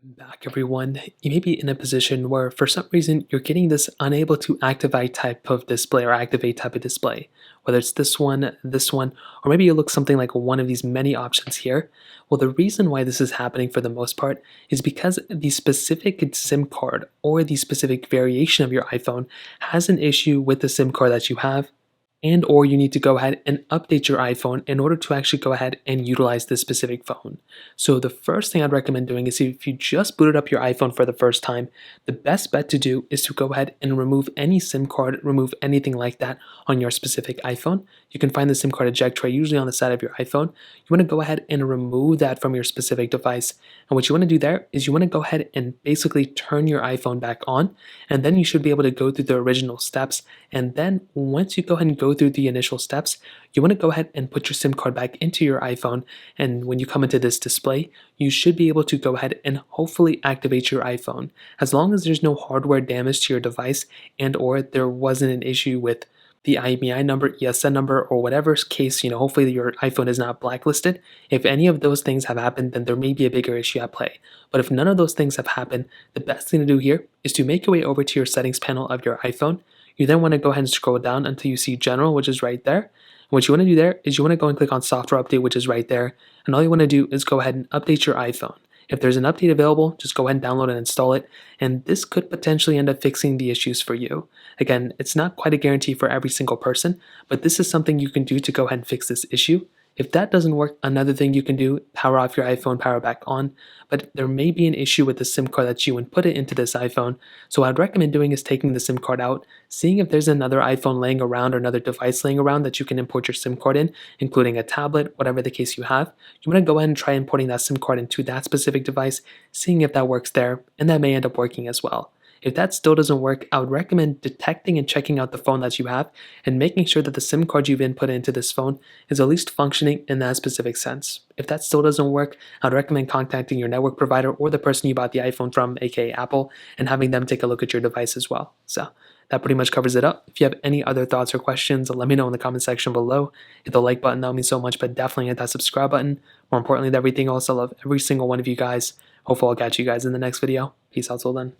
Back everyone, you may be in a position where for some reason you're getting this unable to activate type of display or activate type of display. Whether it's this one, or maybe it looks something like one of these many options here. Well, the reason why this is happening for the most part is because the specific SIM card or the specific variation of your iPhone has an issue with the SIM card that you have, and or you need to go ahead and update your iPhone in order to actually go ahead and utilize this specific phone. So the first thing I'd recommend doing is if you just booted up your iPhone for the first time, the best bet to do is to go ahead and remove any SIM card, remove anything like that on your specific iPhone. You can find the SIM card eject tray usually on the side of your iPhone. You want to go ahead and remove that from your specific device. And what you want to do there is you want to go ahead and basically turn your iPhone back on, and then you should be able to go through the original steps. And then once you go ahead and go through the initial steps, you want to go ahead and put your SIM card back into your iPhone. And when you come into this display, you should be able to go ahead and hopefully activate your iPhone. As long as there's no hardware damage to your device and or there wasn't an issue with the IMEI number, ESN number, or whatever case, hopefully your iPhone is not blacklisted. If any of those things have happened, then there may be a bigger issue at play. But if none of those things have happened, the best thing to do here is to make your way over to your settings panel of your iPhone. You then want to go ahead and scroll down until you see General, which is right there. What you want to do there is you want to go and click on Software Update, which is right there. And all you want to do is go ahead and update your iPhone. If there's an update available, just go ahead and download and install it, and this could potentially end up fixing the issues for you. Again, it's not quite a guarantee for every single person, but this is something you can do to go ahead and fix this issue. If that doesn't work, another thing you can do, power off your iPhone, power back on, but there may be an issue with the SIM card that you input it into this iPhone. So what I'd recommend doing is taking the SIM card out, seeing if there's another iPhone laying around or another device laying around that you can import your SIM card in, including a tablet, whatever the case you have. You want to go ahead and try importing that SIM card into that specific device, seeing if that works there, and that may end up working as well. If that still doesn't work, I would recommend detecting and checking out the phone that you have and making sure that the SIM card you've input into this phone is at least functioning in that specific sense. If that still doesn't work, I'd recommend contacting your network provider or the person you bought the iPhone from, aka Apple, and having them take a look at your device as well. So that pretty much covers it up. If you have any other thoughts or questions, let me know in the comment section below. Hit the like button, that would mean so much, but definitely hit that subscribe button. More importantly than everything else, I love every single one of you guys. Hopefully I'll catch you guys in the next video. Peace out till then.